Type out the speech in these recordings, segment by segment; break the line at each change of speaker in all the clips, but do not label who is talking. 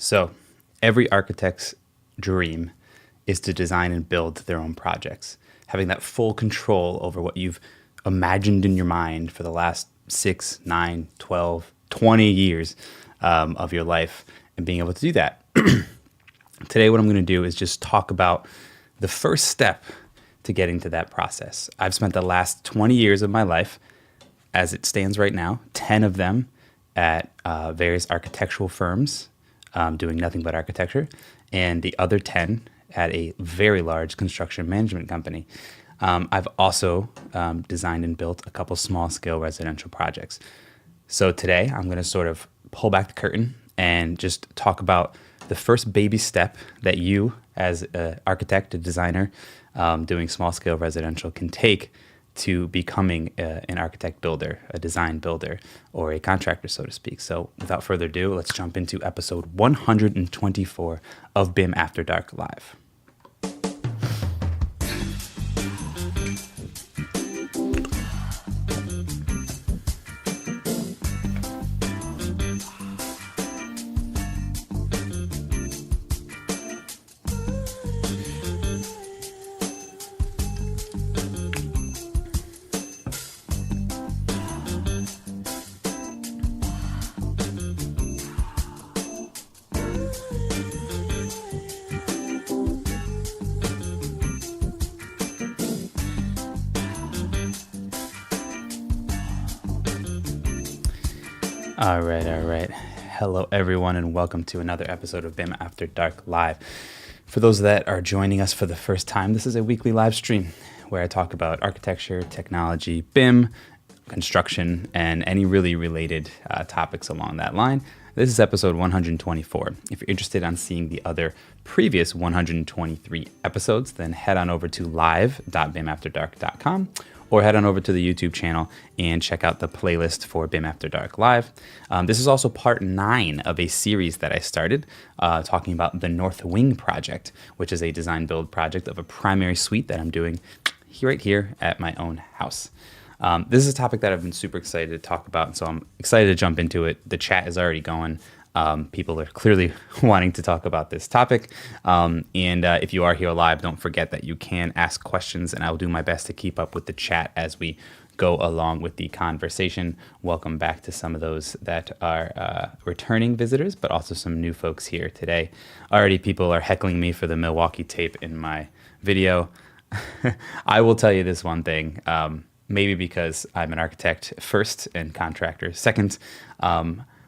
So every architect's dream is to design and build their own projects, having that full control over what you've imagined in your mind for the last 6, 9, 12, 20 years of your life, and being able to do that. Today, what I'm going to do is just talk about the first step to getting to that process. I've spent the last 20 years of my life, as it stands right now, 10 of them at various architectural firms doing nothing but architecture, and the other 10 at a very large construction management company. I've also designed and built a couple small-scale residential projects. So today, I'm going to sort of pull back the curtain and just talk about the first baby step that you, as an architect, a designer, doing small-scale residential can take to becoming an architect builder, a design builder, or a contractor, so to speak. So without further ado, let's jump into episode 124 of BIM After Dark Live. All right. Hello, everyone, and welcome to another episode of BIM After Dark Live. For those that are joining us for the first time, this is a weekly live stream where I talk about architecture, technology, BIM, construction, and any really related topics along that line. This is episode 124. If you're interested in seeing the other previous 123 episodes, then head on over to live.bimafterdark.com. or head on over to the YouTube channel and check out the playlist for BIM After Dark Live. This is also part 9 of a series that I started talking about the North Wing project, which is a design build project of a primary suite that I'm doing right here at my own house. This is a topic that I've been super excited to talk about, and so I'm excited to jump into it. The chat is already going. People are clearly wanting to talk about this topic. And if you are here live, don't forget that you can ask questions, and I will do my best to keep up with the chat as we go along with the conversation. Welcome back to some of those that are returning visitors, but also some new folks here today. Already people are heckling me for the Milwaukee tape in my video. I will tell you this one thing, maybe because I'm an architect first and contractor second.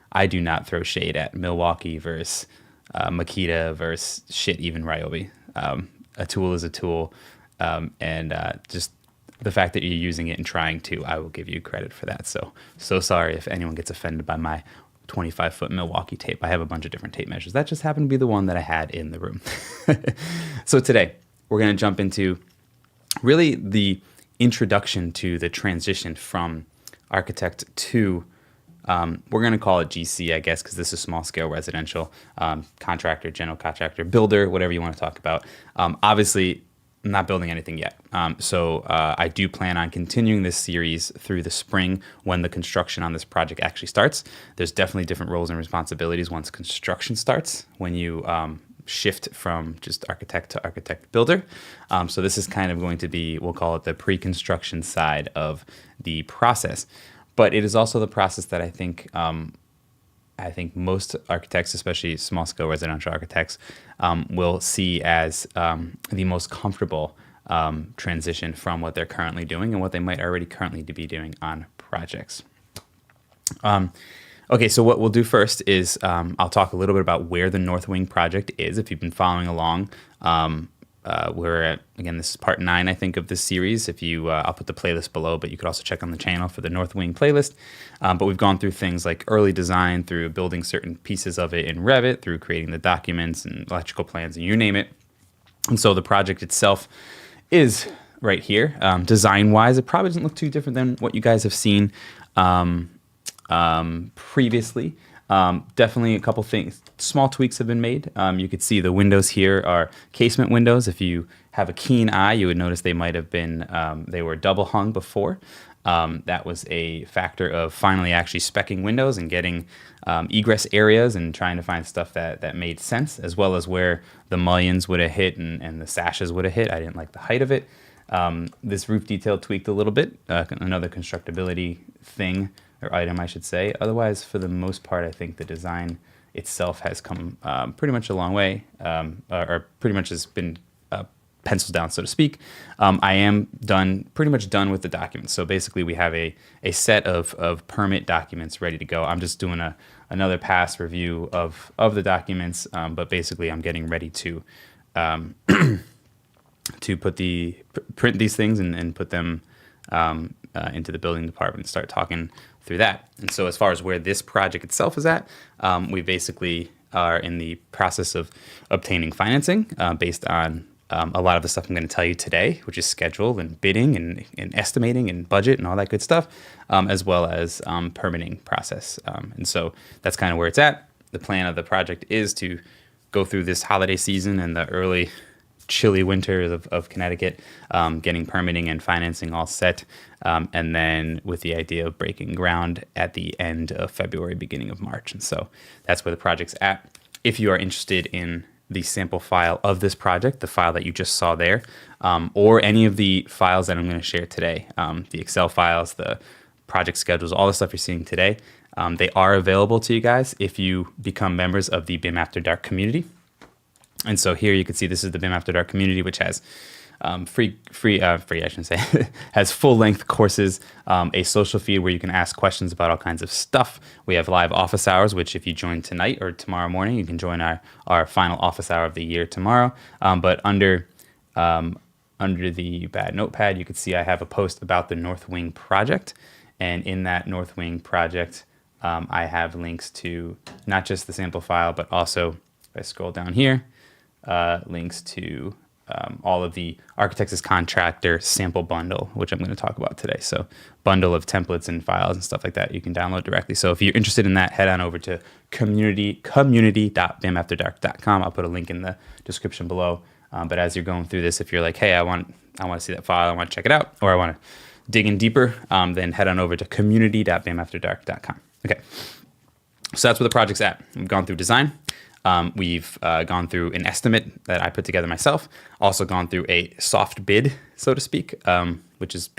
I do not throw shade at Milwaukee versus Makita versus even Ryobi. A tool is a tool, and just the fact that you're using it and trying to, I will give you credit for that. So sorry if anyone gets offended by my 25-foot Milwaukee tape. I have a bunch of different tape measures. That just happened to be the one that I had in the room. So today, we're going to jump into really the introduction to the transition from architect to we're going to call it GC, I guess, because this is small-scale residential, contractor, general contractor, builder, whatever you want to talk about. Obviously, I'm not building anything yet. So I do plan on continuing this series through the spring when the construction on this project actually starts. There's definitely different roles and responsibilities once construction starts, when you shift from just architect to architect builder. So this is kind of going to be, we'll call it the pre-construction side of the process. But it is also the process that I think most architects, especially small-scale residential architects, will see as the most comfortable transition from what they're currently doing and what they might already currently be doing on projects. Okay, so what we'll do first is I'll talk a little bit about where the North Wing project is. If you've been following along, we're at, again, this is part 9, I think, of this series. If you, I'll put the playlist below, but you could also check on the channel for the North Wing playlist. But we've gone through things like early design, through building certain pieces of it in Revit, through creating the documents and electrical plans, and you name it. And so the project itself is right here. Design-wise, it probably doesn't look too different than what you guys have seen previously. Definitely a couple things, small tweaks have been made. You could see the windows here are casement windows. If you have a keen eye, you would notice they might have been, they were double hung before. That was a factor of finally actually speccing windows and getting egress areas and trying to find stuff that made sense, as well as where the mullions would have hit and the sashes would have hit. I didn't like the height of it. This roof detail tweaked a little bit, another constructability thing, or item I should say. Otherwise, for the most part, I think the design itself has come pretty much a long way, or pretty much has been pencils down, so to speak. I am pretty much done with the documents. So basically we have a set of permit documents ready to go. I'm just doing another pass review of the documents, but basically I'm getting ready to to print these things and put them into the building department and start talking through that. And so as far as where this project itself is at, we basically are in the process of obtaining financing based on a lot of the stuff I'm going to tell you today, which is schedule and bidding and estimating and budget and all that good stuff, as well as permitting process. And so that's kind of where it's at. The plan of the project is to go through this holiday season and the early chilly winters of Connecticut, getting permitting and financing all set, and then with the idea of breaking ground at the end of February, beginning of March. And so that's where the project's at. If you are interested in the sample file of this project, the file that you just saw there, or any of the files that I'm going to share today, the Excel files, the project schedules, all the stuff you're seeing today, they are available to you guys if you become members of the BIM After Dark community. And so here you can see this is the BIM After Dark community, which has free, I shouldn't say, has full-length courses, a social feed where you can ask questions about all kinds of stuff. We have live office hours, which if you join tonight or tomorrow morning, you can join our final office hour of the year tomorrow. But under the bad notepad, you can see I have a post about the North Wing project. And in that North Wing project, I have links to not just the sample file, but also, if I scroll down here, links to all of the Architects Contractor sample bundle, which I'm going to talk about today. So bundle of templates and files and stuff like that you can download directly. So if you're interested in that, head on over to community.bimafterdark.com. I'll put a link in the description below. But as you're going through this, if you're like, hey, I want to see that file, I want to check it out, or I want to dig in deeper, then head on over to community.bimafterdark.com. Okay. So that's where the project's at. We've gone through design. We've gone through an estimate that I put together myself, also gone through a soft bid, so to speak, which is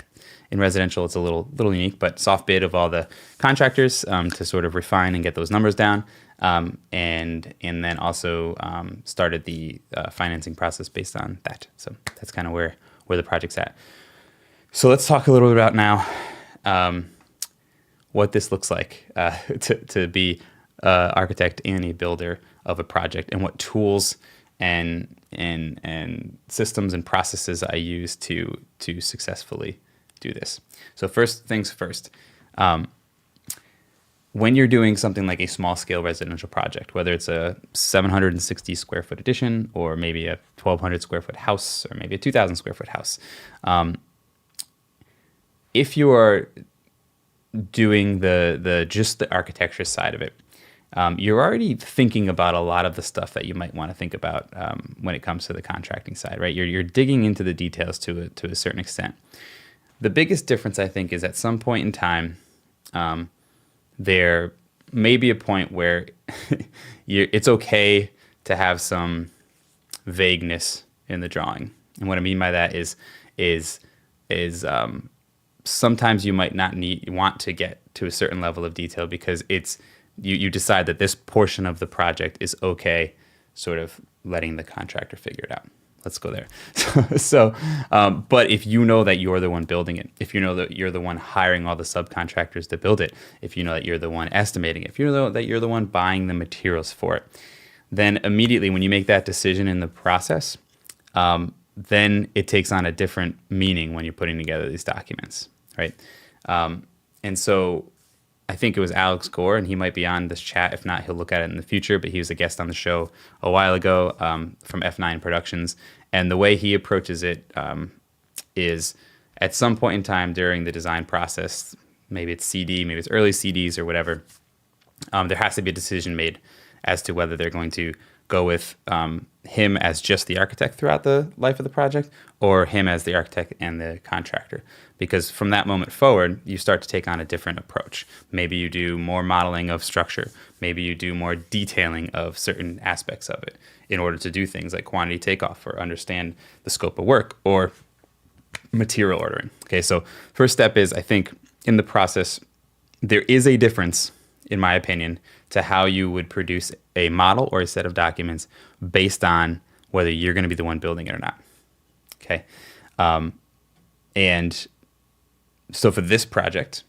in residential, it's a little unique, but soft bid of all the contractors to sort of refine and get those numbers down. And then also started the financing process based on that. So that's kind of where the project's at. So let's talk a little bit about now what this looks like to be architect and a builder of a project, and what tools and systems and processes I use to successfully do this. So first things first, when you're doing something like a small scale residential project, whether it's a 760 square foot addition or maybe a 1,200 square foot house or maybe a 2,000 square foot house, if you are doing just the architecture side of it, you're already thinking about a lot of the stuff that you might want to think about when it comes to the contracting side, right? You're digging into the details to a certain extent. The biggest difference, I think, is at some point in time, there may be a point where it's okay to have some vagueness in the drawing. And what I mean by that is sometimes you might not want to get to a certain level of detail because you decide that this portion of the project is okay, sort of letting the contractor figure it out. Let's go there. But if you know that you're the one building it, if you know that you're the one hiring all the subcontractors to build it, if you know that you're the one estimating it, if you know that you're the one buying the materials for it, then immediately when you make that decision in the process, then it takes on a different meaning when you're putting together these documents, right? And so I think it was Alex Gore, and he might be on this chat. If not, he'll look at it in the future, but he was a guest on the show a while ago from F9 Productions. And the way he approaches it is at some point in time during the design process, maybe it's CD, maybe it's early CDs or whatever, there has to be a decision made as to whether they're going to go with him as just the architect throughout the life of the project, or him as the architect and the contractor. Because from that moment forward, you start to take on a different approach. Maybe you do more modeling of structure. Maybe you do more detailing of certain aspects of it in order to do things like quantity takeoff or understand the scope of work or material ordering. Okay, so first step is, I think in the process, there is a difference, in my opinion, to how you would produce a model or a set of documents based on whether you're going to be the one building it or not. Okay. And so for this project,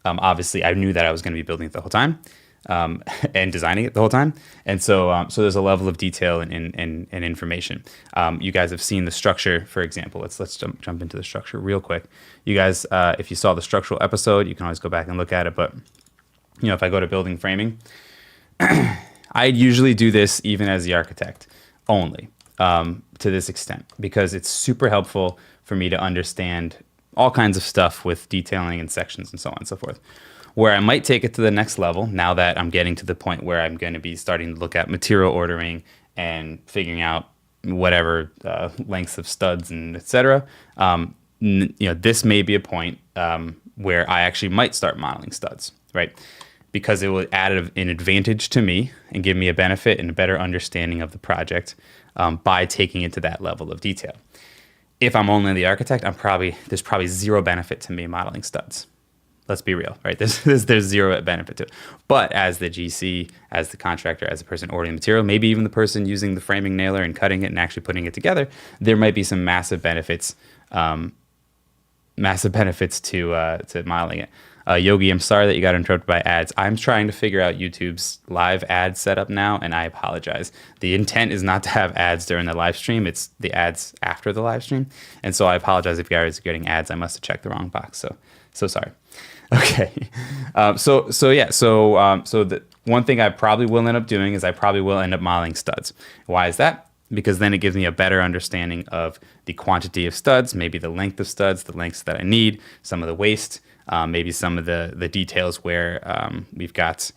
obviously I knew that I was going to be building it the whole time, and designing it the whole time. And so, so there's a level of detail and information. You guys have seen the structure, for example. Let's jump into the structure real quick. You guys, if you saw the structural episode, you can always go back and look at it. But, you know, if I go to building framing, I usually do this even as the architect only, to this extent, because it's super helpful for me to understand all kinds of stuff with detailing and sections and so on and so forth. Where I might take it to the next level, now that I'm getting to the point where I'm going to be starting to look at material ordering and figuring out whatever lengths of studs and etc. You know, this may be a point where I actually might start modeling studs, right? Because it will add an advantage to me and give me a benefit and a better understanding of the project by taking it to that level of detail. If I'm only the architect, there's probably zero benefit to me modeling studs. Let's be real, right? There's zero benefit to it. But as the GC, as the contractor, as the person ordering material, maybe even the person using the framing nailer and cutting it and actually putting it together, there might be some massive benefits to modeling it. Yogi, I'm sorry that you got interrupted by ads. I'm trying to figure out YouTube's live ad setup now, and I apologize. The intent is not to have ads during the live stream. It's the ads after the live stream. And so I apologize if you guys are getting ads. I must have checked the wrong box. So sorry. Okay. So the one thing I probably will end up doing is I probably will end up modeling studs. Why is that? Because then it gives me a better understanding of the quantity of studs, maybe the length of studs, the lengths that I need, some of the waste, maybe some of the details where we've got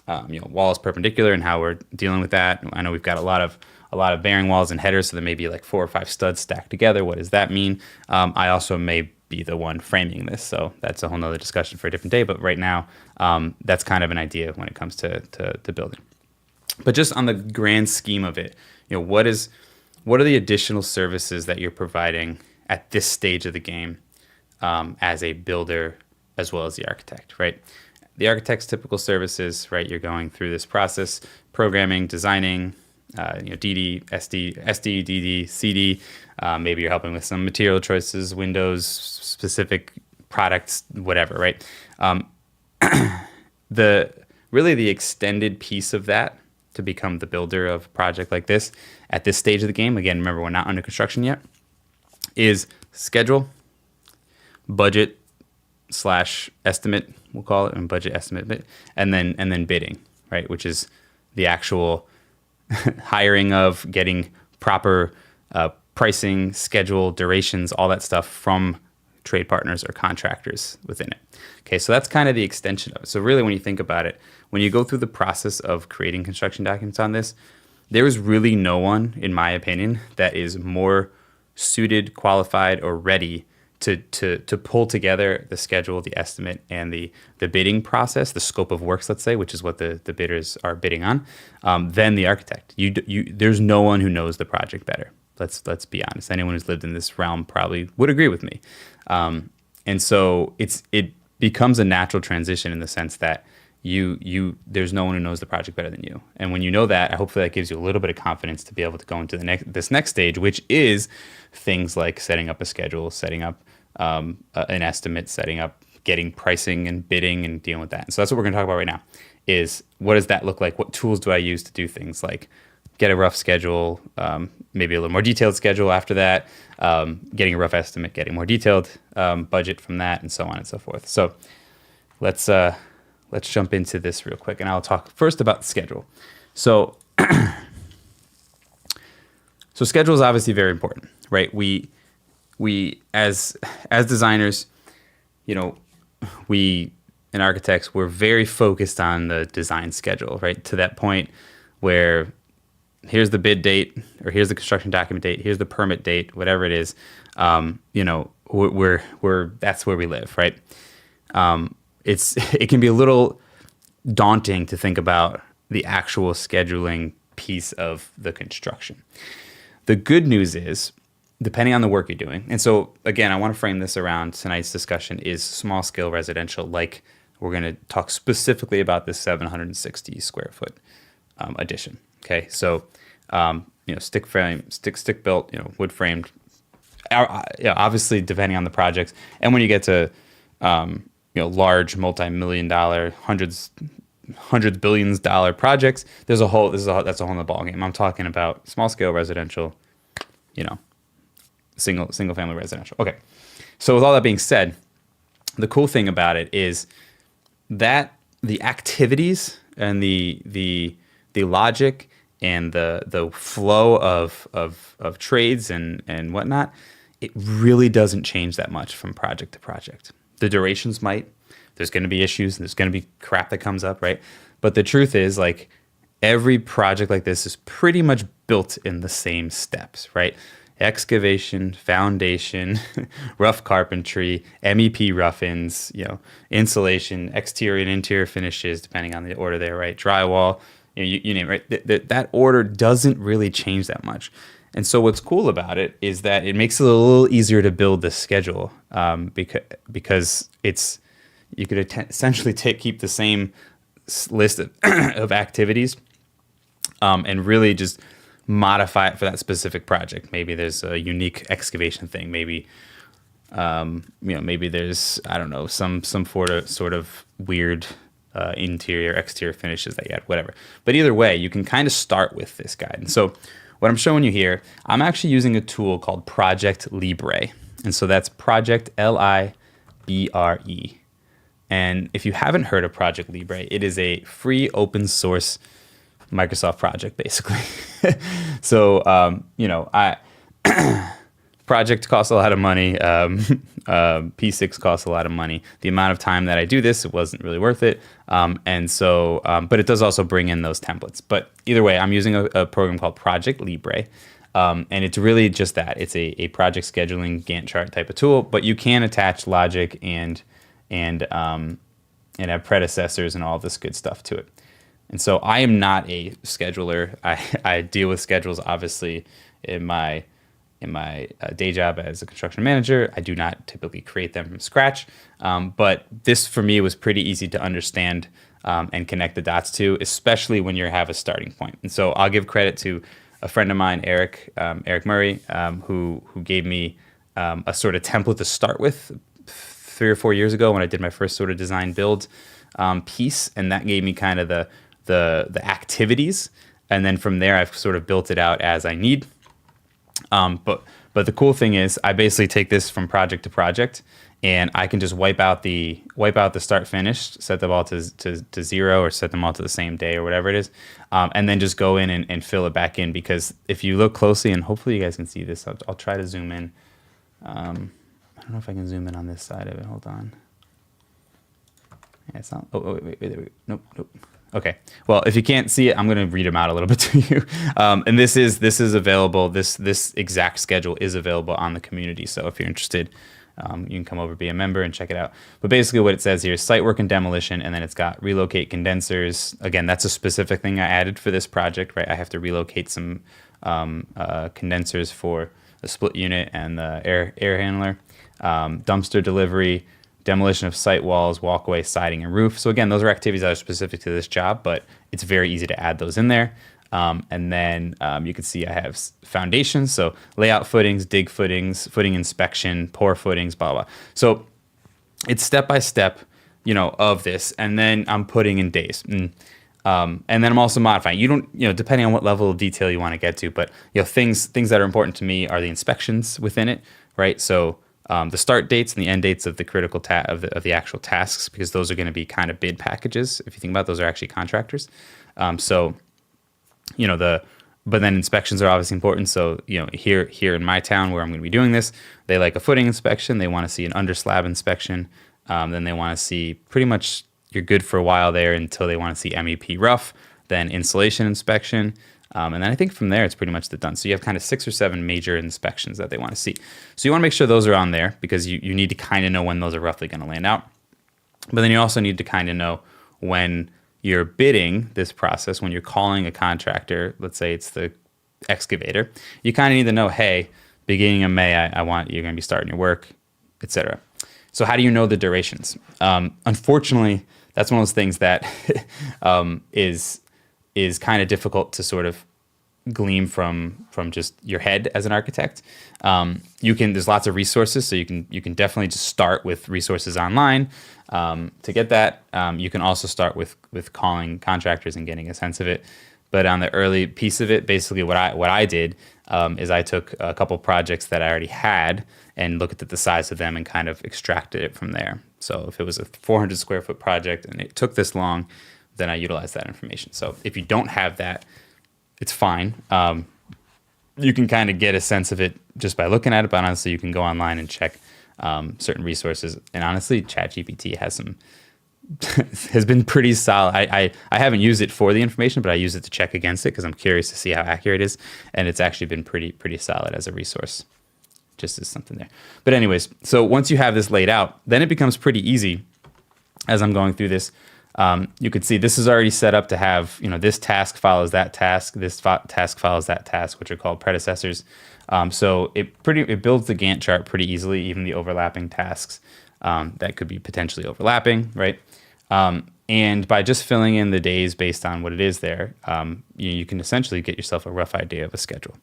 walls perpendicular and how we're dealing with that. I know we've got a lot of bearing walls and headers, so there may be like 4 or 5 studs stacked together. What does that mean? I also may be the one framing this, so that's a whole nother discussion for a different day. But right now, that's kind of an idea when it comes to building. But just on the grand scheme of it, what are the additional services that you're providing at this stage of the game as a builder as well as the architect, right? The architect's typical services, right? You're going through this process, programming, designing, DD, SD, DD, CD. Maybe you're helping with some material choices, windows, specific products, whatever, right? The extended piece of that to become the builder of a project like this at this stage of the game, again, remember, we're not under construction yet, is schedule, budget / estimate, we'll call it, and budget estimate bit, and then bidding, right? Which is the actual hiring of, getting proper pricing, schedule, durations, all that stuff from trade partners or contractors within it. Okay, so that's kind of the extension of it. So really, when you think about it, when you go through the process of creating construction documents on this, there is really no one, in my opinion, that is more suited, qualified, or ready to pull together the schedule, the estimate, and the bidding process, the scope of works, let's say, which is what the bidders are bidding on, than the architect. There's no one who knows the project better. Let's be honest. Anyone who's lived in this realm probably would agree with me. And so it becomes a natural transition in the sense that there's no one who knows the project better than you. And when you know that, hopefully that gives you a little bit of confidence to be able to go into this next stage, which is things like setting up a schedule, setting up an estimate, setting up, getting pricing and bidding and dealing with that. And so that's what we're going to talk about right now is, what does that look like? What tools do I use to do things like get a rough schedule, maybe a little more detailed schedule after that, getting a rough estimate, getting more detailed budget from that, and so on and so forth. So let's jump into this real quick, and I'll talk first about the schedule. So schedule is obviously very important, right? We as designers, we and architects, we're very focused on the design schedule, right? To that point where here's the bid date, or here's the construction document date, here's the permit date, whatever it is. We're that's where we live, right? It can be a little daunting to think about the actual scheduling piece of the construction. The good news is, depending on the work you're doing, and so again, I want to frame this around tonight's discussion is small scale residential, like we're going to talk specifically about this 760 square foot addition. Okay, so stick built, wood framed. Obviously, depending on the projects, and when you get to large multi-million dollar, hundreds billions dollar projects, that's a whole other ball game. I'm talking about small scale residential, single family residential. Okay, so with all that being said, the cool thing about it is that the activities and the logic and the flow of trades and whatnot, it really doesn't change that much from project to project. The durations might. There's going to be issues. There's going to be crap that comes up, right? But the truth is, like, every project like this is pretty much built in the same steps, right? Excavation, foundation, rough carpentry, MEP rough-ins, insulation, exterior and interior finishes, depending on the order there, right? Drywall, you name it, right? That order doesn't really change that much. And so what's cool about it is that it makes it a little easier to build the schedule, because you could essentially keep the same list of activities, and really just modify it for that specific project. Maybe there's a unique excavation thing. Maybe maybe there's, I don't know, some sort of weird interior exterior finishes that you had, whatever. But either way, you can kind of start with this guide. And so what I'm showing you here, I'm actually using a tool called Project Libre. And so that's Project Libre. And if you haven't heard of Project Libre, it is a free open source Microsoft project, basically. So, project costs a lot of money. P6 costs a lot of money. The amount of time that I do this, it wasn't really worth it. But it does also bring in those templates. But either way, I'm using a program called Project Libre. And it's really just that. It's a project scheduling Gantt chart type of tool, but you can attach logic and have predecessors and all this good stuff to it. And so I am not a scheduler. I deal with schedules, obviously, in my day job as a construction manager. I do not typically create them from scratch. But this, for me, was pretty easy to understand and connect the dots to, especially when you have a starting point. And so I'll give credit to a friend of mine, Eric Murray, who gave me a sort of template to start with 3 or 4 years ago when I did my first sort of design build piece, and that gave me kind of the activities, and then from there I've sort of built it out as I need. But the cool thing is I basically take this from project to project, and I can just wipe out the start finish, set them all to 0, or set them all to the same day or whatever it is, and then just go in and fill it back in. Because if you look closely, and hopefully you guys can see this, I'll try to zoom in. I don't know if I can zoom in on this side of it. Hold on. Yeah, it's not. Oh, wait. There we go. Nope. Okay. Well, if you can't see it, I'm going to read them out a little bit to you. And this is available. This exact schedule is available on the community. So if you're interested, you can come over, be a member, and check it out. But basically what it says here is site work and demolition, and then it's got relocate condensers. Again, that's a specific thing I added for this project, right? I have to relocate some condensers for the split unit and the air handler. Dumpster delivery, demolition of site walls, walkway, siding, and roof. So again, those are activities that are specific to this job, but it's very easy to add those in there. And then you can see I have foundations, so layout footings, dig footings, footing inspection, pour footings, blah, blah. So it's step by step, of this, and then I'm putting in days. And then I'm also modifying. You don't, depending on what level of detail you want to get to, but things that are important to me are the inspections within it, right? So the start dates and the end dates of the critical of the actual tasks, because those are going to be kind of bid packages. If you think about it, those are actually contractors. But then inspections are obviously important. So, here in my town where I'm going to be doing this, they like a footing inspection. They want to see an under slab inspection. Then they want to see pretty much you're good for a while there until they want to see MEP rough, then installation inspection. And then I think from there, it's pretty much done. So you have kind of 6 or 7 major inspections that they want to see. So you want to make sure those are on there because you need to kind of know when those are roughly going to land out. But then you also need to kind of know when you're bidding this process, when you're calling a contractor, let's say it's the excavator, you kind of need to know, hey, beginning of May, I want you're going to be starting your work, etc. So how do you know the durations? Unfortunately, that's one of those things that is kind of difficult to sort of glean from just your head as an architect. There's lots of resources, so you can definitely just start with resources online to get that. You can also start with calling contractors and getting a sense of it. But on the early piece of it, basically what I did is I took a couple projects that I already had and looked at the size of them and kind of extracted it from there. So if it was a 400 square foot project and it took this long, then I utilized that information. So if you don't have that, it's fine. You can kind of get a sense of it just by looking at it, but honestly, you can go online and check certain resources. And honestly, ChatGPT has been pretty solid. I haven't used it for the information, but I use it to check against it because I'm curious to see how accurate it is. And it's actually been pretty solid as a resource. Just as something there. But anyways, so once you have this laid out, then it becomes pretty easy as I'm going through this. You could see this is already set up to have, this task follows that task, this task follows that task, which are called predecessors. So it builds the Gantt chart pretty easily, even the overlapping tasks that could be potentially overlapping, right? And by just filling in the days based on what it is there, you can essentially get yourself a rough idea of a schedule.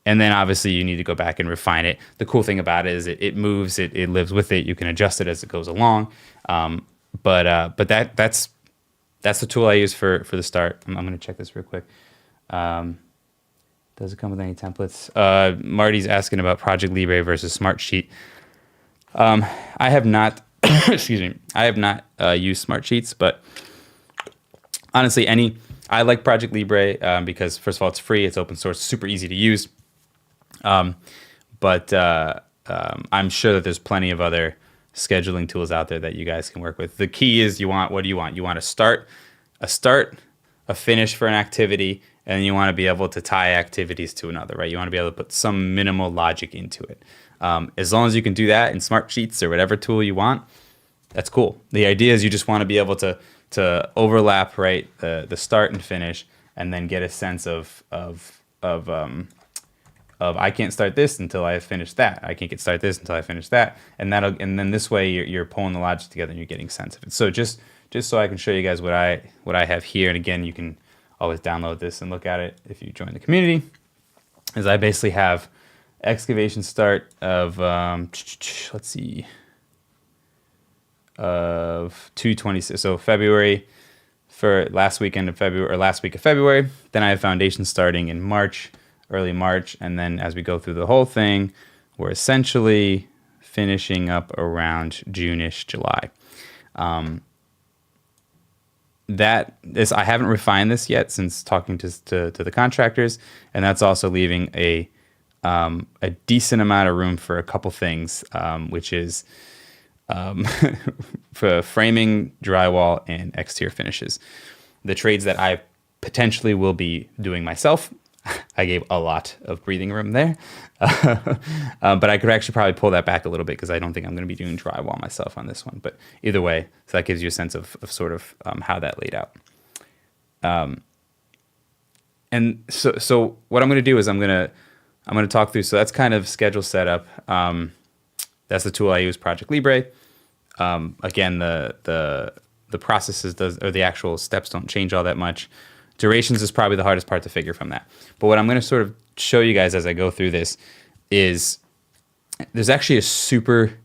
And then obviously you need to go back and refine it. The cool thing about it is it moves, it lives with it. You can adjust it as it goes along. But that's the tool I use for the start. I'm going to check this real quick. Does it come with any templates? Marty's asking about Project Libre versus Smartsheet. I have not, excuse me, I have not used Smartsheets, but honestly, I like Project Libre because first of all, it's free, it's open source, super easy to use. But I'm sure that there's plenty of other scheduling tools out there that you guys can work with. The key is what do you want? You want a start, a finish for an activity, and you want to be able to tie activities to another, right? You want to be able to put some minimal logic into it. As long as you can do that in Smartsheets or whatever tool you want, that's cool. The idea is you just want to be able to overlap, right, the start and finish, and then get a sense of I can't start this until I finish that. I can't start this until I finish that, and then this way you're pulling the logic together and you're getting sense of it. So just so I can show you guys what I have here, and again, you can always download this and look at it if you join the community. Is I basically have excavation start of let's see, of 2/26. So February for last week of February. Then I have foundation starting in March. Early March, and then as we go through the whole thing, we're essentially finishing up around June-ish, July. I haven't refined this yet since talking to the contractors, and that's also leaving a decent amount of room for a couple things, which is for framing, drywall, and exterior finishes. The trades that I potentially will be doing myself. I gave a lot of breathing room there, but I could actually probably pull that back a little bit because I don't think I'm going to be doing drywall myself on this one. But either way, so that gives you a sense of sort of how that laid out. And so what I'm going to do is I'm going to talk through. So that's kind of schedule setup. That's the tool I use, Project Libre. Again, the processes or the actual steps don't change all that much. Durations is probably the hardest part to figure from that. But what I'm going to sort of show you guys as I go through this is there's actually a super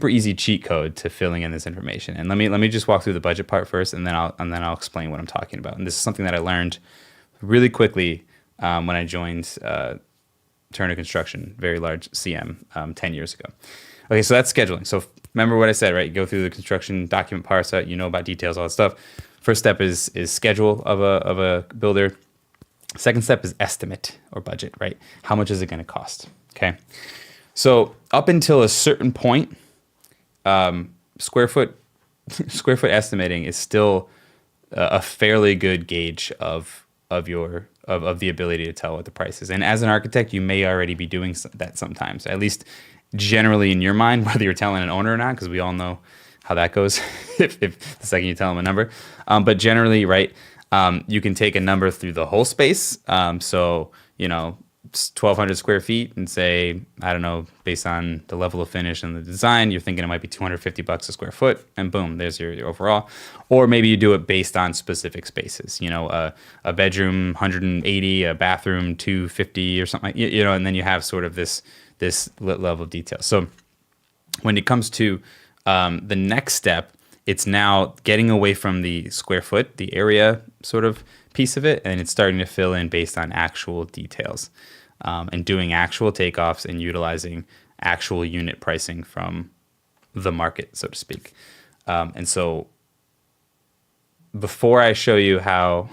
easy cheat code to filling in this information. And let me just walk through the budget part first, and then I'll explain what I'm talking about. And this is something that I learned really quickly when I joined Turner Construction, very large CM, 10 years ago. Okay, so that's scheduling. So remember what I said, right? You go through the construction document parse out, you know about details, all that stuff. First step is schedule of a builder. Second step is estimate or budget, right? How much is it going to cost? Okay. So up until a certain point, square foot estimating is still a fairly good gauge of the ability to tell what the price is. And as an architect, you may already be doing that sometimes, at least generally in your mind, whether you're telling an owner or not, because we all know how that goes if the second you tell them a number. But generally, right, you can take a number through the whole space. So, 1,200 square feet and say, I don't know, based on the level of finish and the design, you're thinking it might be $250 a square foot, and boom, there's your overall. Or maybe you do it based on specific spaces, a bedroom 180, a bathroom 250 or something, and then you have sort of this level of detail. So when it comes to the next step, it's now getting away from the square foot, the area sort of piece of it, and it's starting to fill in based on actual details, and doing actual takeoffs and utilizing actual unit pricing from the market, so to speak. And so before I show you how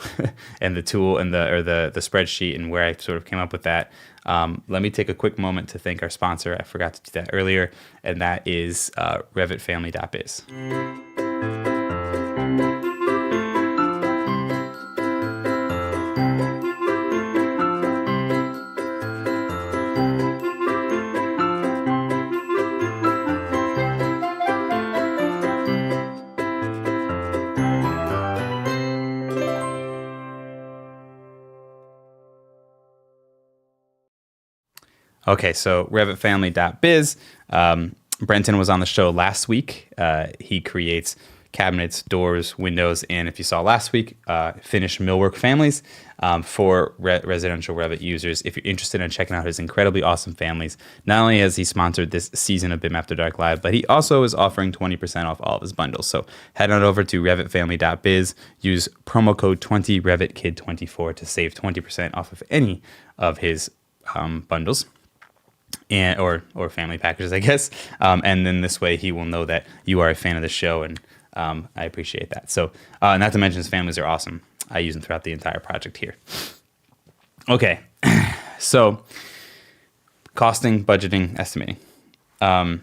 and the tool and the spreadsheet and where I sort of came up with that, let me take a quick moment to thank our sponsor. I forgot to do that earlier, and that is Revit Family Biz. Okay, so Revit Family Biz. Brenton was on the show last week. He creates cabinets, doors, windows, and if you saw last week, finished millwork families for residential Revit users. If you're interested in checking out his incredibly awesome families, not only has he sponsored this season of BIM After Dark Live, but he also is offering 20% off all of his bundles. So head on over to revitfamily.biz, use promo code 20RevitKid24 to save 20% off of any of his bundles. And or family packages, I guess. And then this way he will know that you are a fan of the show, and I appreciate that. So not to mention his families are awesome. I use them throughout the entire project here. Okay, so costing, budgeting, estimating. The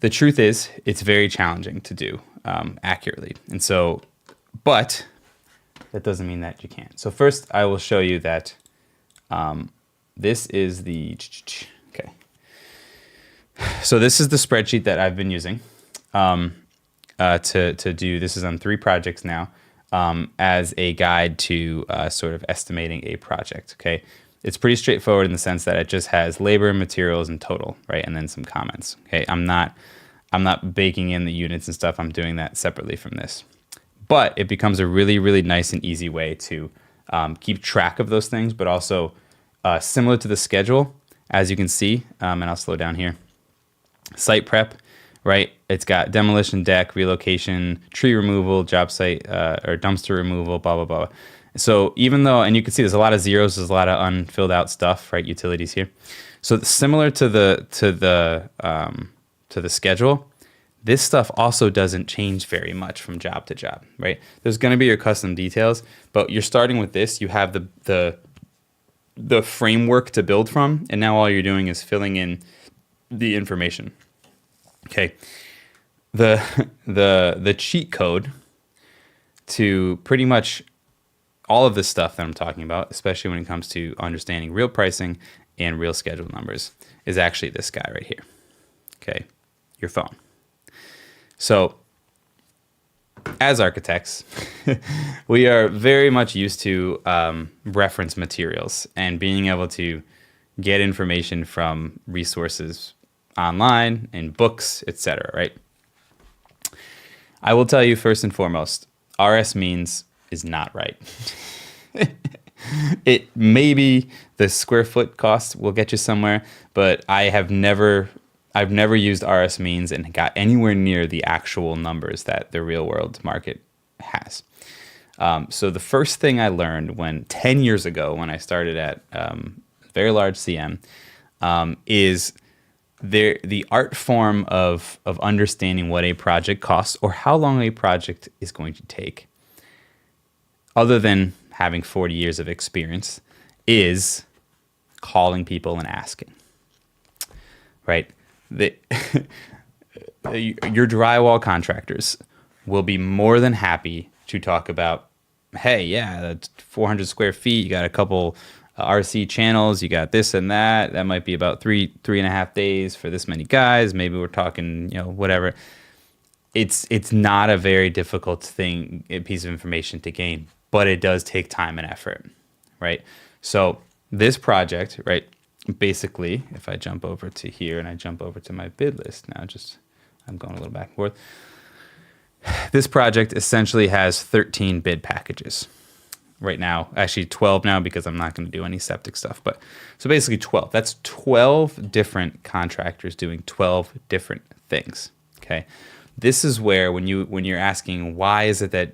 truth is it's very challenging to do accurately. And so, but that doesn't mean that you can't. So first I will show you that this is the, okay. So this is the spreadsheet that I've been using to do, this is on 3 projects now, as a guide to sort of estimating a project, okay? It's pretty straightforward in the sense that it just has labor, materials, and total, right? And then some comments, okay? I'm not baking in the units and stuff. I'm doing that separately from this. But it becomes a really, really nice and easy way to keep track of those things, but also similar to the schedule, as you can see, and I'll slow down here. Site prep, right? It's got demolition, deck, relocation, tree removal, job site or dumpster removal, blah, blah, blah. So even though, and you can see there's a lot of zeros, there's a lot of unfilled out stuff, right? Utilities here. So similar to the schedule, this stuff also doesn't change very much from job to job, right? There's going to be your custom details, but you're starting with this. You have the framework to build from, and now all you're doing is filling in the information. Okay, the cheat code to pretty much all of this stuff that I'm talking about, especially when it comes to understanding real pricing and real schedule numbers, is actually this guy right here. Okay, your phone. So as architects, we are very much used to reference materials and being able to get information from resources online, in books, etc., right? I will tell you first and foremost, RS means is not right. It maybe the square foot cost will get you somewhere, but I've never used RS means and got anywhere near the actual numbers that the real world market has. So the first thing I learned 10 years ago when I started at very large CM is the art form of understanding what a project costs or how long a project is going to take, other than having 40 years of experience, is calling people and asking. right? The, your drywall contractors will be more than happy to talk about, hey, yeah, that's 400 square feet. You got a couple RC channels. You got this and that. That might be about 3.5 days for this many guys. Maybe we're talking, whatever. It's not a very difficult piece of information to gain, but it does take time and effort, right? So this project, right, basically, if I jump over to here and I jump over to my bid list now, I'm going a little back and forth. This project essentially has 13 bid packages right now. Actually 12 now because I'm not going to do any septic stuff. But so basically 12. That's 12 different contractors doing 12 different things. Okay. This is where when you're asking why is it that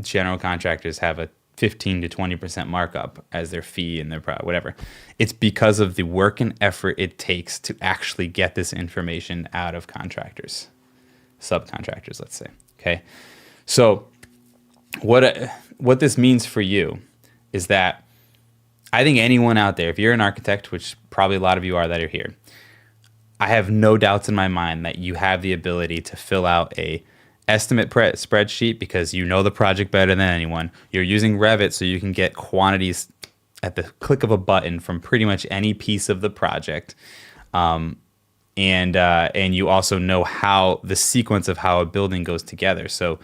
general contractors have a 15 to 20% markup as their fee and their whatever, it's because of the work and effort it takes to actually get this information out of contractors, subcontractors, let's say. Okay, so what this means for you is that I think anyone out there, if you're an architect, which probably a lot of you are that are here, I have no doubts in my mind that you have the ability to fill out a estimate spreadsheet because you know the project better than anyone. You're using Revit so you can get quantities at the click of a button from pretty much any piece of the project. And you also know how the sequence of how a building goes together. So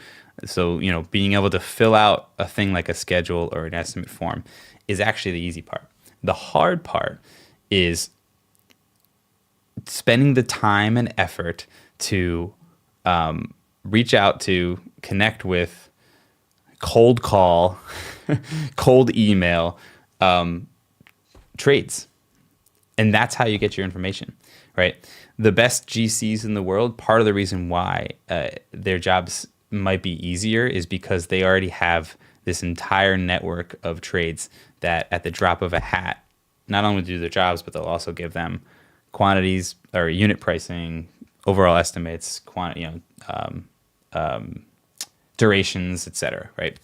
being able to fill out a thing like a schedule or an estimate form is actually the easy part. The hard part is spending the time and effort to reach out to, connect with, cold call, cold email trades. And that's how you get your information, right? The best GCs in the world, part of the reason why their jobs might be easier is because they already have this entire network of trades that at the drop of a hat, not only do their jobs, but they'll also give them quantities or unit pricing, overall estimates, durations, etc. Right?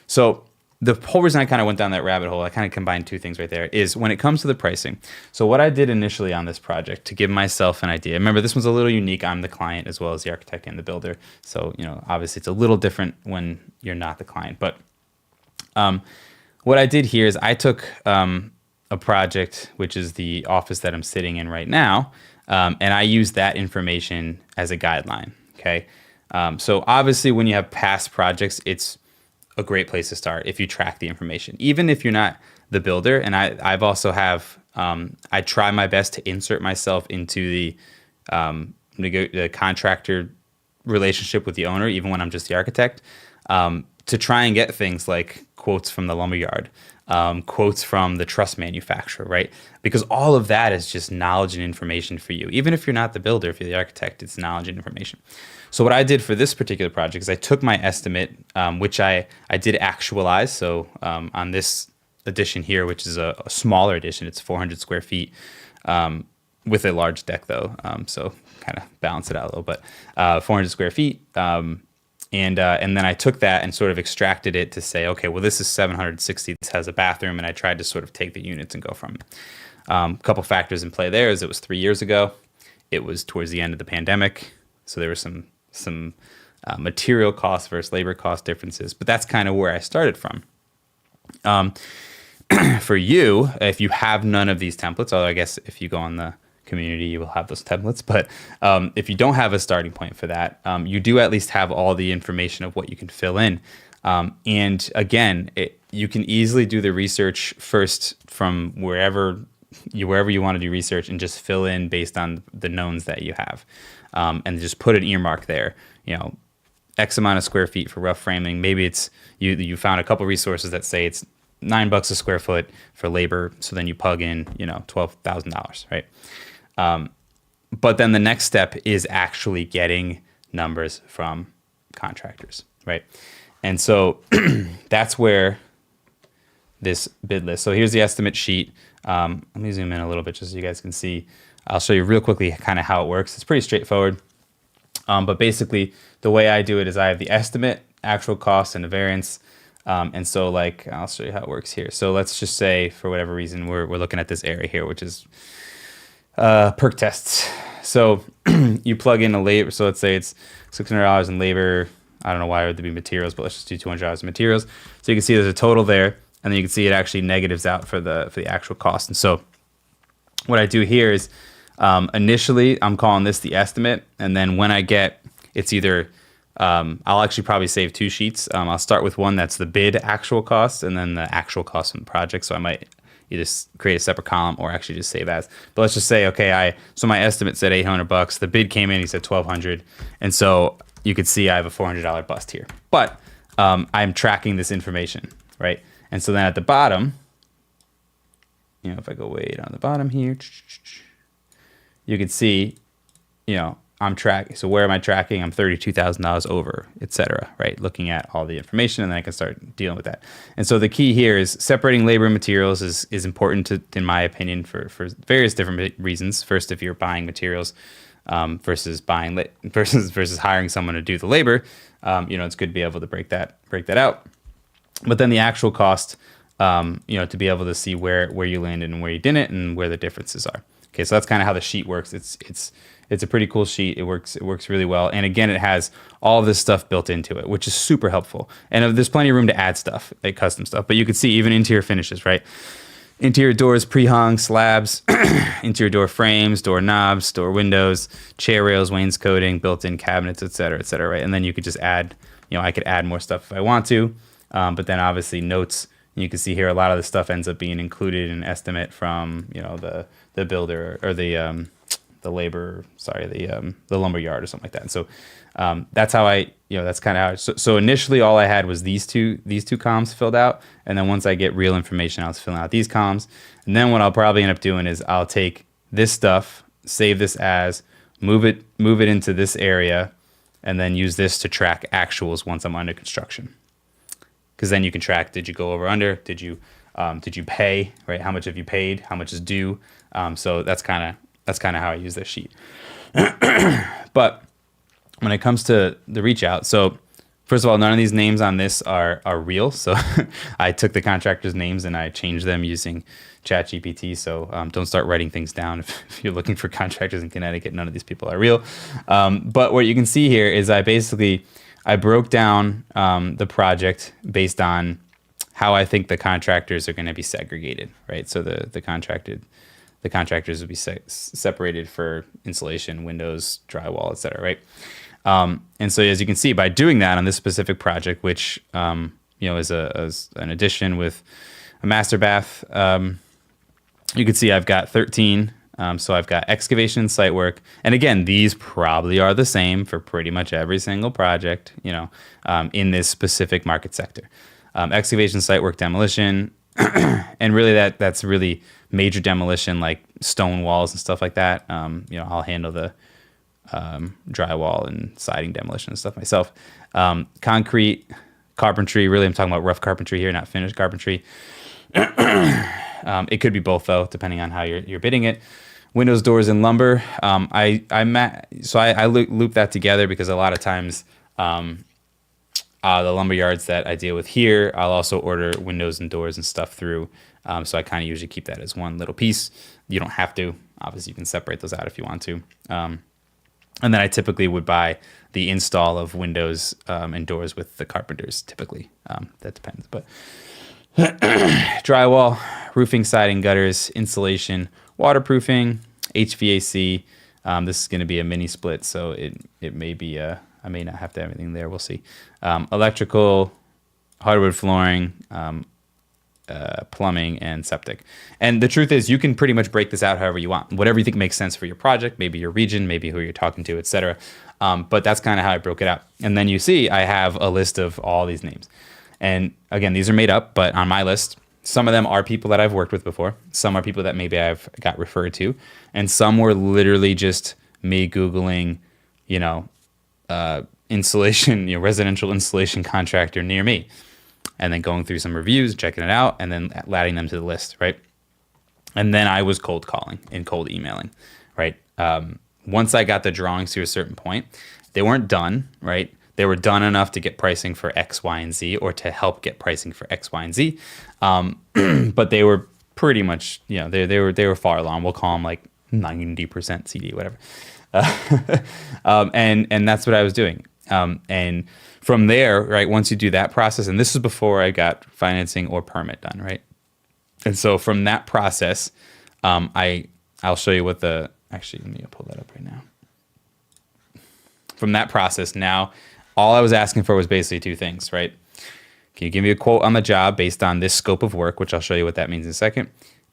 So the whole reason I kind of went down that rabbit hole, I kind of combined two things right there, is when it comes to the pricing. So what I did initially on this project to give myself an idea, remember this one's a little unique. I'm the client as well as the architect and the builder. So, obviously it's a little different when you're not the client. But what I did here is I took a project, which is the office that I'm sitting in right now, and I used that information as a guideline, okay? So obviously when you have past projects, it's a great place to start if you track the information, even if you're not the builder. And I've also have, I try my best to insert myself into the contractor relationship with the owner, even when I'm just the architect, to try and get things like quotes from the lumberyard, quotes from the truss manufacturer, right? Because all of that is just knowledge and information for you. Even if you're not the builder, if you're the architect, it's knowledge and information. So what I did for this particular project is I took my estimate, which I did actualize. So on this edition here, which is a smaller edition, it's 400 square feet with a large deck though. So kind of balance it out a little bit. 400 square feet. And then I took that and sort of extracted it to say, okay, well, this is 760. This has a bathroom. And I tried to sort of take the units and go from it. A couple factors in play there is it was 3 years ago. It was towards the end of the pandemic. So there were some material cost versus labor cost differences. But that's kind of where I started from. For you, if you have none of these templates, although I guess if you go on the community, you will have those templates. But if you don't have a starting point for that, you do at least have all the information of what you can fill in. And again, you can easily do the research first from wherever you want to do research and just fill in based on the knowns that you have. And just put an earmark there, X amount of square feet for rough framing. Maybe it's you found a couple resources that say it's $9 a square foot for labor. So then you plug in, $12,000, right? But then the next step is actually getting numbers from contractors, right? And so that's where this bid list. So here's the estimate sheet. Let me zoom in a little bit just so you guys can see. I'll show you real quickly kind of how it works. It's pretty straightforward. But basically the way I do it is I have the estimate, actual cost, and the variance. And so I'll show you how it works here. So let's just say for whatever reason, we're looking at this area here, which is perk tests. So you plug in a labor. So let's say it's $600 in labor. I don't know why it would be materials, but let's just do $200 in materials. So you can see there's a total there, and then you can see it actually negatives out for the actual cost. And so what I do here is initially I'm calling this the estimate, and then when I get, it's either I'll actually probably save two sheets. I'll start with one that's the bid actual cost, and then the actual cost from the project. So I might either create a separate column or actually just save as. But let's just say, okay, so my estimate said $800. The bid came in, he said $1,200, and so you could see I have a $400 bust here. But I'm tracking this information, right? And so then at the bottom, if I go way down the bottom here, you can see, I'm tracking. So where am I tracking? I'm $32,000 over, etc. Right? Looking at all the information, and then I can start dealing with that. And so the key here is separating labor and materials is important in my opinion, for various different reasons. First, if you're buying materials versus versus hiring someone to do the labor, it's good to be able to break that out. But then the actual cost, to be able to see where you landed and where you didn't, and where the differences are. Okay, so that's kind of how the sheet works. It's a pretty cool sheet. It works really well. And again, it has all of this stuff built into it, which is super helpful. And there's plenty of room to add stuff, like custom stuff. But you can see even interior finishes, right? Interior doors, pre-hung, slabs, interior door frames, door knobs, door windows, chair rails, wainscoting, built-in cabinets, et cetera, right? And then you could just add, I could add more stuff if I want to. But then obviously notes, you can see here a lot of the stuff ends up being included in an estimate from, the builder or the labor, the lumber yard or something like that. And so that's how that's kind of how. So initially all I had was these two columns filled out, and then once I get real information, I was filling out these columns. And then what I'll probably end up doing is I'll take this stuff, save this as, move it into this area, and then use this to track actuals once I'm under construction. Because then you can track: did you go over under? Did you pay? Right? How much have you paid? How much is due? So that's kind of how I use this sheet. But when it comes to the reach out, so first of all, none of these names on this are real. So I took the contractors' names and I changed them using ChatGPT. So don't start writing things down if you're looking for contractors in Connecticut. None of these people are real. But what you can see here is I broke down the project based on how I think the contractors are going to be segregated, right? So the contractors would be separated for insulation, windows, drywall, et cetera, right? And so as you can see, by doing that on this specific project, which is an addition with a master bath, you can see I've got 13. So I've got excavation, site work, and again, these probably are the same for pretty much every single project, in this specific market sector. Excavation, site work, demolition, and really that's really major demolition, like stone walls and stuff like that. I'll handle the drywall and siding demolition and stuff myself. Concrete, carpentry, really I'm talking about rough carpentry here, not finished carpentry. It could be both though, depending on how you're bidding it. Windows, doors, and lumber. I loop that together because a lot of times the lumber yards that I deal with here, I'll also order windows and doors and stuff through. So I kind of usually keep that as one little piece. You don't have to. Obviously, you can separate those out if you want to. And then I typically would buy the install of windows and doors with the carpenters, typically. That depends. But drywall, roofing, siding, gutters, insulation, waterproofing, HVAC. This is going to be a mini split, so it may be I may not have to have everything there. We'll see. Electrical, hardwood flooring, plumbing, and septic. And the truth is, you can pretty much break this out however you want, whatever you think makes sense for your project, maybe your region, maybe who you're talking to, etc. But that's kind of how I broke it out. And then you see I have a list of all these names. And again, these are made up, but on my list, some of them are people that I've worked with before. Some are people that maybe I've got referred to. And some were literally just me Googling, insulation, residential installation contractor near me. And then going through some reviews, checking it out, and then adding them to the list, right? And then I was cold calling and cold emailing, right? Once I got the drawings to a certain point, they weren't done, right? They were done enough to get pricing for X, Y, and Z, or to help get pricing for X, Y, and Z. But they were pretty much, they were far along. We'll call them like 90% CD, whatever. And that's what I was doing. And from there, right, once you do that process, and this is before I got financing or permit done, right? And so from that process, I'll show you what actually, let me pull that up right now. From that process, now, all I was asking for was basically two things, right? Can you give me a quote on the job based on this scope of work, which I'll show you what that means in a second?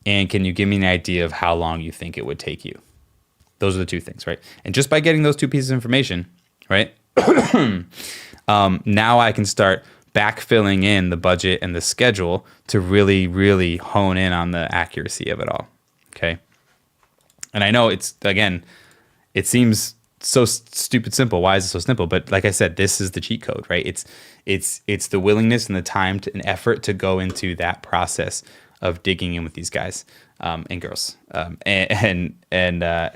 And can you give me an idea of how long you think it would take you? Those are the two things, right? And just by getting those two pieces of information, right, now I can start backfilling in the budget and the schedule to really, really hone in on the accuracy of it all, okay? And I know it seems so stupid simple. Why is it so simple? But like I said, this is the cheat code, right? It's the willingness and the time and effort to go into that process of digging in with these guys and girls, and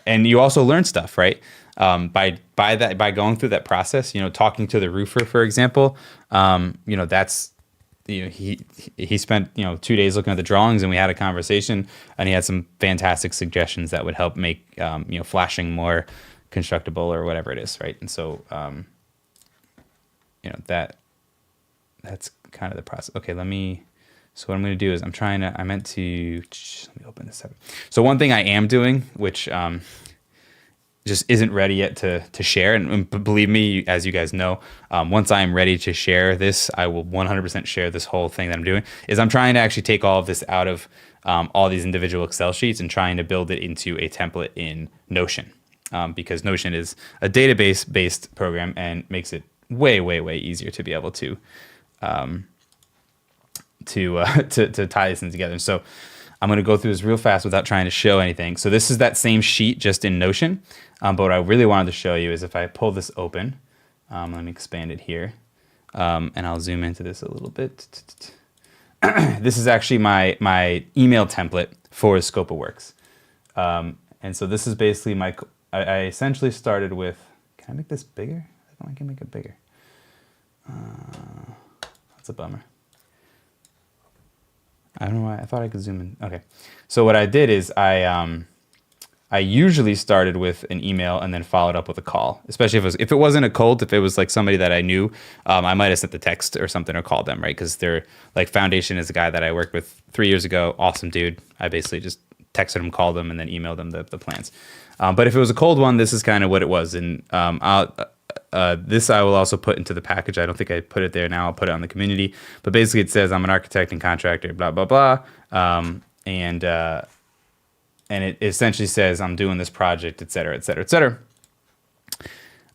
you also learn stuff, right? By going through that process, talking to the roofer, for example, that's. He spent 2 days looking at the drawings, and we had a conversation, and he had some fantastic suggestions that would help make flashing more constructible or whatever it is, right? And so that's kind of the process. Okay, so what I'm going to do is let me open this up. So one thing I am doing, which just isn't ready yet to share, and believe me, as you guys know, once I am ready to share this, I will 100% share this whole thing that I'm doing, is I'm trying to actually take all of this out of all these individual Excel sheets and trying to build it into a template in Notion, because Notion is a database-based program and makes it way, way, way easier to be able to tie this in together. So I'm going to go through this real fast without trying to show anything. So this is that same sheet just in Notion. But what I really wanted to show you is if I pull this open, let me expand it here, and I'll zoom into this a little bit. This is actually my email template for the scope of works. And so this is basically I essentially started with, can I make this bigger? I think I can make it bigger. That's a bummer. I don't know why. I thought I could zoom in. Okay. So what I did is I usually started with an email and then followed up with a call, especially if it wasn't a cold, if it was like somebody that I knew, I might have sent the text or something or called them, right? Because they're like Foundation is a guy that I worked with 3 years ago. Awesome dude. I basically just texted him, called him, and then emailed him the plans. But if it was a cold one, this is kind of what it was. And this I will also put into the package. I don't think I put it there now. I'll put it on the community. But basically it says I'm an architect and contractor, blah, blah, blah. And it essentially says I'm doing this project, et cetera, et cetera, et cetera.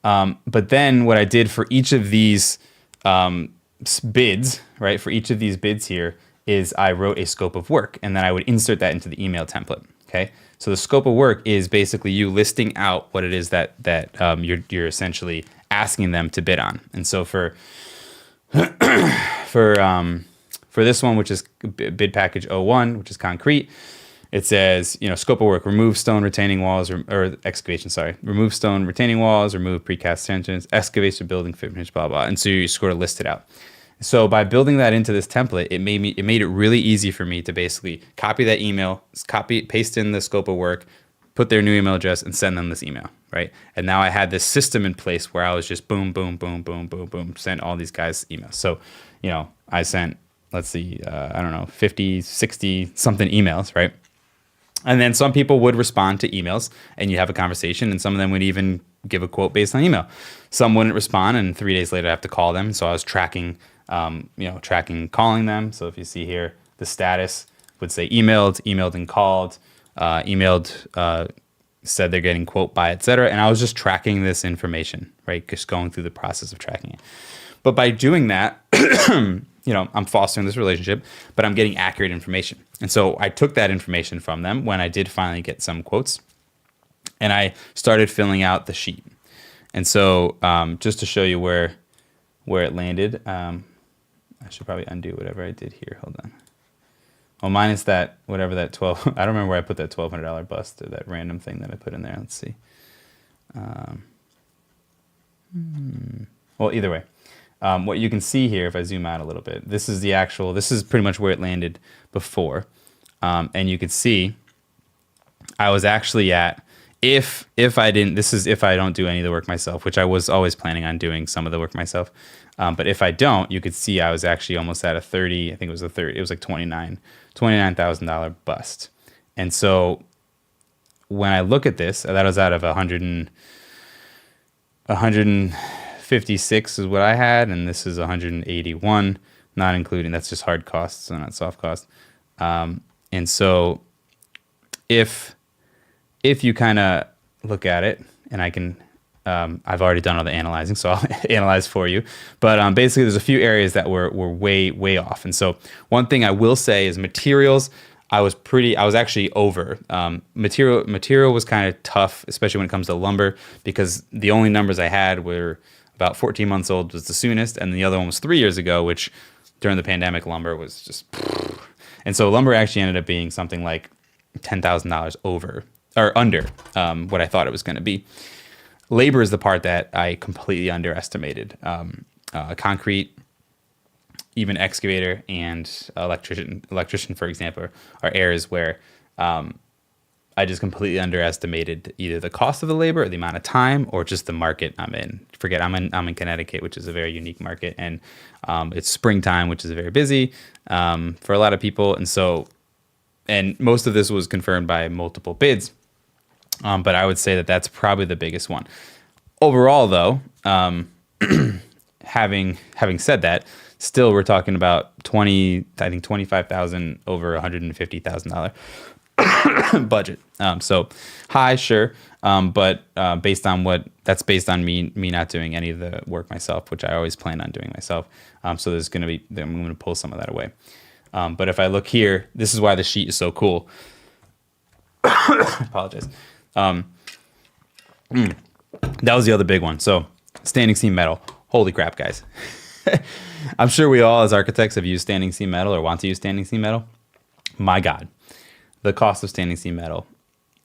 But then what I did for each of these bids, right, for each of these bids here is I wrote a scope of work, and then I would insert that into the email template, okay? So the scope of work is basically you listing out what it is that you're essentially asking them to bid on. And so for this one, which is bid package 01, which is concrete, it says, scope of work, remove stone retaining walls or excavation, remove stone retaining walls, remove precast tensions, excavation, building, finish, blah, blah. And so you sort of list it out. So by building that into this template, it made it really easy for me to basically copy that email, paste in the scope of work, put their new email address, and send them this email, right? And now I had this system in place where I was just boom, boom, boom, boom, boom, boom, sent all these guys emails. So, I sent, let's see, 50, 60 something emails, right? And then some people would respond to emails and you have a conversation, and some of them would even give a quote based on email. Some wouldn't respond, and 3 days later I have to call them. So I was tracking calling them. So if you see here, the status would say emailed and called, said they're getting quote by, et cetera. And I was just tracking this information, right? Just going through the process of tracking it. But by doing that, I'm fostering this relationship, but I'm getting accurate information. And so I took that information from them when I did finally get some quotes, and I started filling out the sheet. And so just to show you where it landed, I should probably undo whatever I did here. Hold on. Oh, minus that, whatever that 12, I don't remember where I put that $1,200 bust or that random thing that I put in there. Let's see. Well, either way. What you can see here, if I zoom out a little bit, this is this is pretty much where it landed before. And you could see I was actually at, if I didn't, this is if I don't do any of the work myself, which I was always planning on doing some of the work myself. But if I don't, you could see I was actually almost at a 30, I think it was a 30, it was like $29,000 bust. And so when I look at this, that was out of 156 is what I had, and this is 181, not including, that's just hard costs, so not soft costs. And so if you kind of look at it, and I can, I've already done all the analyzing, so I'll analyze for you. But basically, there's a few areas that were way off. And so one thing I will say is materials. I was actually over. Material was kind of tough, especially when it comes to lumber, because the only numbers I had were about 14 months old was the soonest, and the other one was 3 years ago, which during the pandemic, lumber was just. And so lumber actually ended up being something like $10,000 over or under what I thought it was going to be. Labor is the part that I completely underestimated. Concrete, even excavator, and electrician, for example, are areas where I just completely underestimated either the cost of the labor or the amount of time or just the market I'm in. Forget I'm in Connecticut, which is a very unique market, and it's springtime, which is very busy for a lot of people, and most of this was confirmed by multiple bids. But I would say that that's probably the biggest one. Overall, though, having said that, still we're talking about 25,000 over $150,000 budget. So high, sure, but based on me not doing any of the work myself, which I always plan on doing myself. So I'm going to pull some of that away. But if I look here, this is why the sheet is so cool. I apologize. That was the other big one. So standing seam metal. Holy crap, guys. I'm sure we all as architects have used standing seam metal or want to use standing seam metal. My God, the cost of standing seam metal.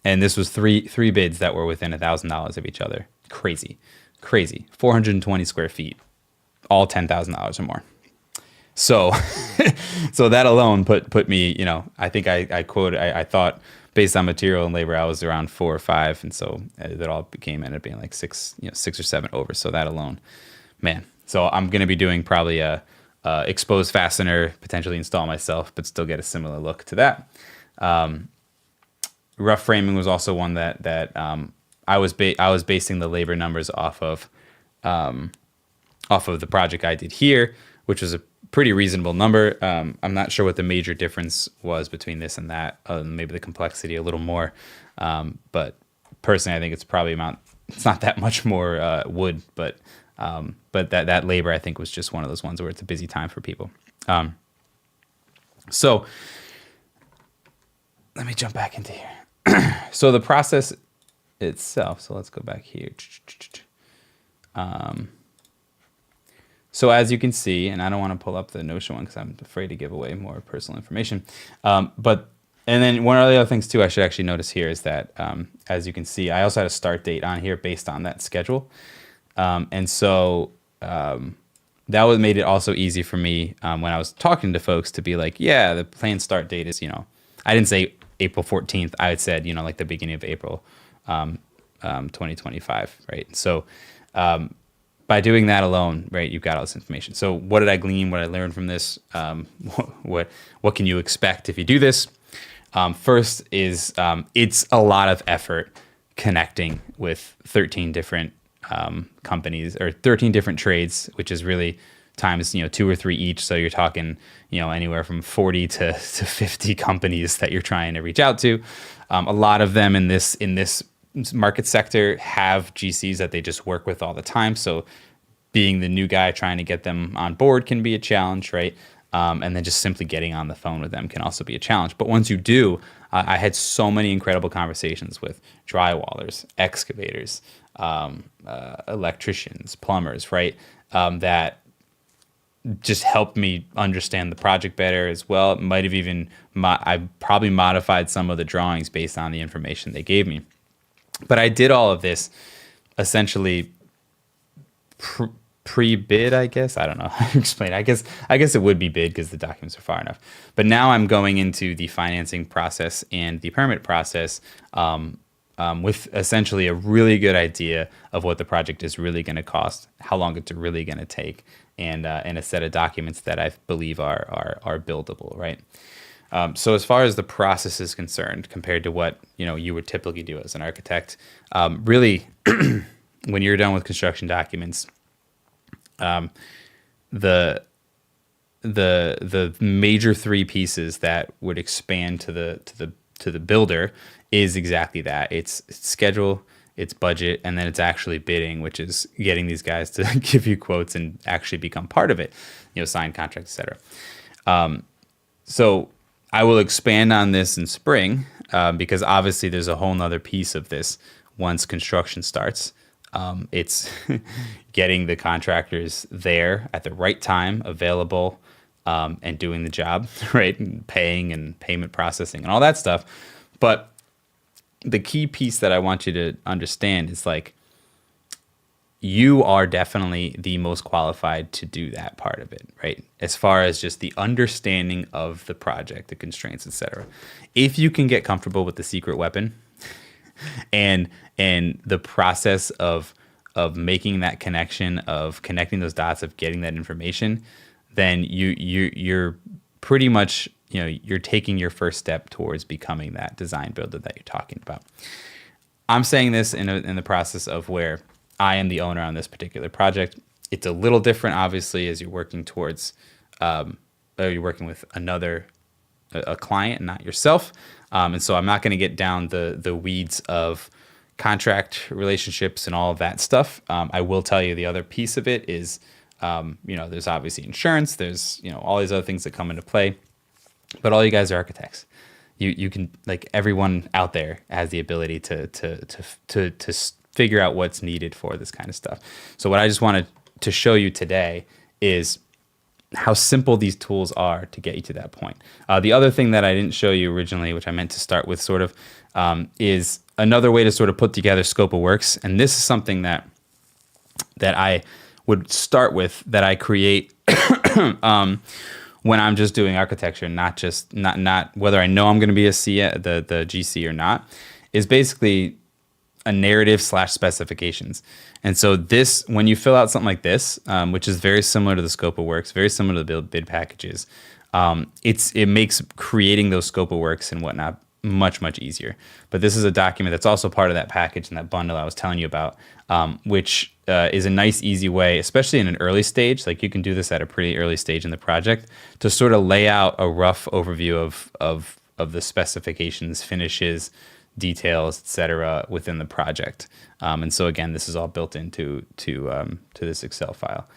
And this was three bids that were within $1,000 of each other. Crazy. 420 square feet, all $10,000 or more. So, so that alone put me, I think I thought based on material and labor, I was around 4 or 5. And so that all ended up being like 6 or 7 over. So that alone, man. So I'm going to be doing probably a exposed fastener, potentially install myself, but still get a similar look to that. Rough framing was also one that I was basing the labor numbers off of the project I did here, which was a pretty reasonable number. I'm not sure what the major difference was between this and that. Maybe the complexity a little more, but personally, I think it's probably it's not that much more wood, but that labor I think was just one of those ones where it's a busy time for people. So let me jump back into here. So the process itself. So let's go back here. So as you can see, and I don't want to pull up the Notion one because I'm afraid to give away more personal information. And then one of the other things too I should actually notice here is that as you can see, I also had a start date on here based on that schedule. And so that made it also easy for me when I was talking to folks to be like, yeah, the planned start date is, I didn't say April 14th. I had said, like the beginning of April 2025, right? So by doing that alone, right, you've got all this information. So what did I glean? What did I learn from this? What can you expect if you do this? First is it's a lot of effort connecting with 13 different companies or 13 different trades, which is really times 2 or 3 each. So you're talking anywhere from 40 to 50 companies that you're trying to reach out to. A lot of them in this market sector have GCs that they just work with all the time. So being the new guy trying to get them on board can be a challenge, right? And then just simply getting on the phone with them can also be a challenge. But once you do, I had so many incredible conversations with drywallers, excavators, electricians, plumbers, right? That just helped me understand the project better as well. It might have even, I probably modified some of the drawings based on the information they gave me. But I did all of this essentially pre-bid, I guess. I don't know how to explain. I guess it would be bid because the documents are far enough. But now I'm going into the financing process and the permit process with essentially a really good idea of what the project is really going to cost, how long it's really going to take, and a set of documents that I believe are buildable, right? So as far as the process is concerned, compared to what you would typically do as an architect, really, when you're done with construction documents, the major three pieces that would expand to the builder is exactly that. It's schedule, it's budget, and then it's actually bidding, which is getting these guys to give you quotes and actually become part of it, sign contracts, etc. So I will expand on this in spring because obviously there's a whole nother piece of this once construction starts. It's getting the contractors there at the right time, available, and doing the job, right? And paying and payment processing and all that stuff. But the key piece that I want you to understand is you are definitely the most qualified to do that part of it, right? As far as just the understanding of the project, the constraints, etc. If you can get comfortable with the secret weapon and the process of making that connection, of connecting those dots, of getting that information, then you're pretty much you're taking your first step towards becoming that design builder that you're talking about. I'm saying this in the process of where I am the owner on this particular project. It's a little different, obviously, as you're working towards, or you're working with a client, not yourself. And so I'm not going to get down the weeds of contract relationships and all of that stuff. I will tell you the other piece of it is, there's obviously insurance. There's all these other things that come into play. But all you guys are architects. You can, everyone out there has the ability to figure out what's needed for this kind of stuff. So what I just wanted to show you today is how simple these tools are to get you to that point. The other thing that I didn't show you originally, which I meant to start with sort of, is another way to sort of put together scope of works. And this is something that I would start with, that I create when I'm just doing architecture, not whether I know I'm going to be the GC or not, is basically a narrative / specifications. And so this, when you fill out something like this, which is very similar to the scope of works, very similar to the bid packages, it makes creating those scope of works and whatnot much, much easier. But this is a document that's also part of that package and that bundle I was telling you about, which is a nice, easy way, especially in an early stage. You can do this at a pretty early stage in the project, to sort of lay out a rough overview of the specifications, finishes, details, etc. within the project. And so again, this is all built into this Excel file.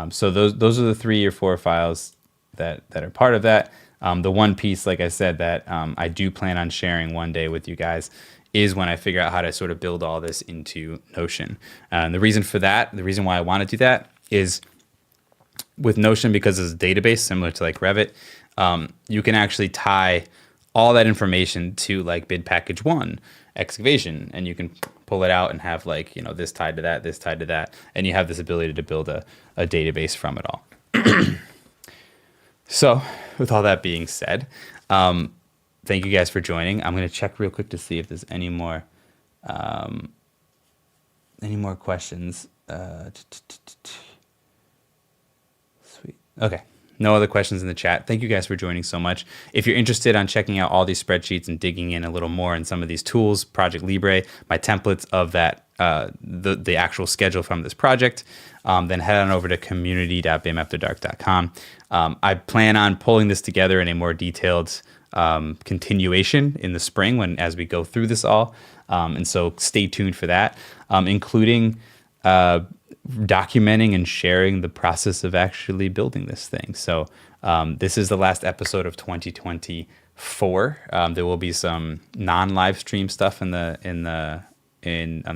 So those are the 3 or 4 files that are part of that. The one piece, like I said, that I do plan on sharing one day with you guys is when I figure out how to sort of build all this into Notion. And the reason why I want to do that is with Notion, because it's a database similar to Revit, you can actually tie all that information to bid package 1, excavation, and you can pull it out and have this tied to that, this tied to that, and you have this ability to build a database from it all. So with all that being said, thank you guys for joining. I'm going to check real quick to see if there's any more questions. Sweet. Okay. No other questions in the chat. Thank you guys for joining so much. If you're interested on checking out all these spreadsheets and digging in a little more in some of these tools, Project Libre, my templates of that, the actual schedule from this project, then head on over to community.bimafterdark.com. I plan on pulling this together in a more detailed continuation in the spring as we go through this all. And so stay tuned for that, including documenting and sharing the process of actually building this thing. So this is the last episode of 2024. There will be some non-live stream stuff on the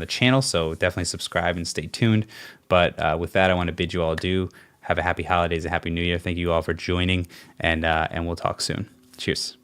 channel, so definitely subscribe and stay tuned. But with that, I want to bid you all adieu. Have a happy holidays, a happy new year. Thank you all for joining, and we'll talk soon. Cheers.